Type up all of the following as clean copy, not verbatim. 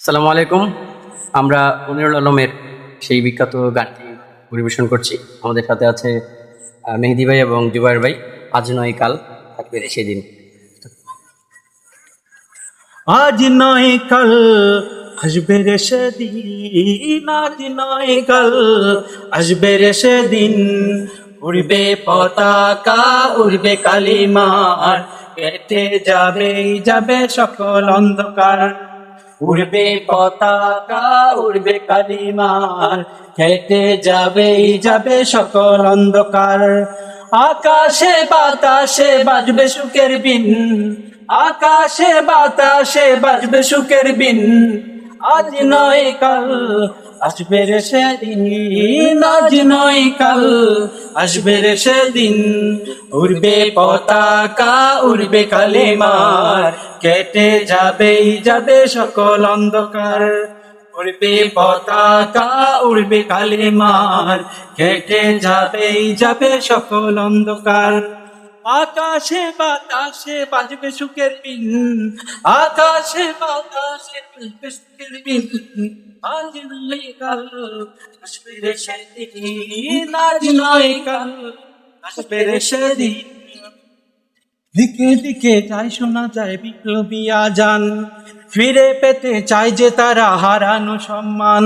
আসসালামু আলাইকুম। আমরা মনিরুল আলমের সেই বিখ্যাত গানটি পরিবেশন করছি। আমাদের সাথে আছে মেহেদি ভাই এবং জুবাইর ভাই। আজ নয় কাল থাকবে সেদিন। আজ নয় কাল আসবে রে সেদিন, আজ নয় কাল আসবে রে সেদিন, উড়বে পতাকা উড়বে কালিমার, কেটে যাবে সকল অন্ধকার। উড়বে পতাকা উড়বে কালিমার, কেটে যাবে সকল অন্ধকার। আকাশে বাতাসে বাজবে সুখের বিন, আকাশে বাতাসে বাজবে সুখের বিন, আজ নয় কাল আসবে রে সেদিন, আজ নয় কাল আসবে রে সেদিন। উড়বে পতাকা উড়বে কালিমার, কেটে যাবে সকল অন্ধকার। উড়বে পতাকা উড়বে কালিমার, কেটে যাবে সকল অন্ধকার। আকাশে বাতাসে বাজবে সুখের বিন, আকাশে বাতাসে বাজবে সুখের বিন, আজ নয় কাল আসবে রে সেদিন, আজ নয় কাল আসবে রে সেদিন। দিকে দিকে চাই শোনা যায় বিপ্লবী আজান, ফিরে পেতে চাই যে তারা হারানো সম্মান।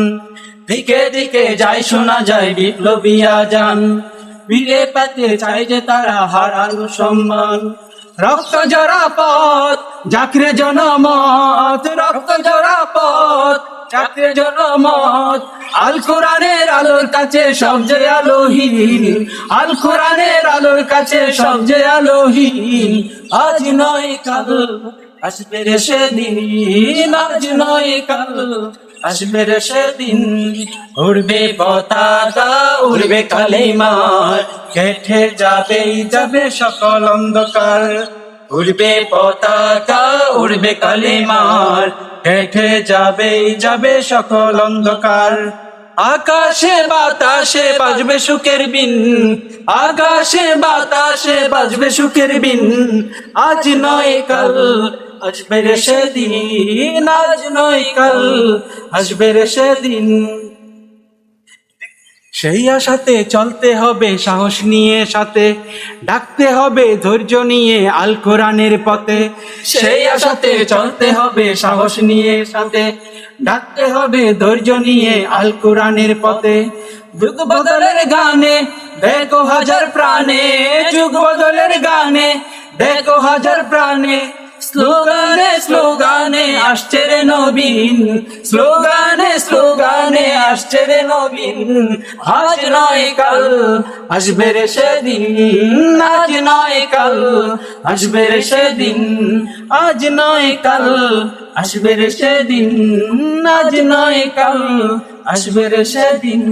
দিকে দিকে যাই শোনা যায় বিপ্লবী আজান, ফিরে পেতে চাই যে তারা হারানো সম্মান। রক্ত জরা পথ জাকরে জনমত, রক্ত জরা পথ জাকরে জনমত, আল কোরআনের আলোর কাছে সবচেয়ে আলোহীন, আল কোরআনের আলোর কাছে সবচেয়ে আলোহীন। আজ নয় কাল আসবে রে সেদিন, আজ নয় কাল আসবে রে সেদিন। উড়বে পতাকা উড়বে কালিমার, কেটে যাবে সকল অন্ধকার। উড়বে পতাকা উড়বে কালিমার, কেটে যাবে সকল অন্ধকার। আকাশে বাতাসে বাজবে সুখের বিন, আকাশে বাতাসে বাজবে সুখের বিন, আজ নয় কাল আসবে রে সেদিন, আজ নয় কাল আসবে রে সেদিন। সেই আশাতে চলতে হবে সাহস নিয়ে সাথে, ডাকতে হবে ধৈর্য নিয়ে আল কোরআনের পথে। সেই আশাতে চলতে হবে সাহস নিয়ে সাথে, ডাকতে হবে ধৈর্য নিয়ে আল কোরআনের পথে। যুগ বদলের গানে দেখো হাজার প্রাণে, যুগ বদলের গানে দেখো হাজার প্রাণে, স্লোগানে স্লোগানে আসছে রে নবীন, স্লোগানে স্লোগানে আসছে রে নবীন। আজ নয় কাল আসবে রে সেদিন, আজ নয় কাল আসবে রে সেদিন, আজ নয় কাল আসবে রে সেদিন, আজ নয় কাল আসবে রে সেদিন।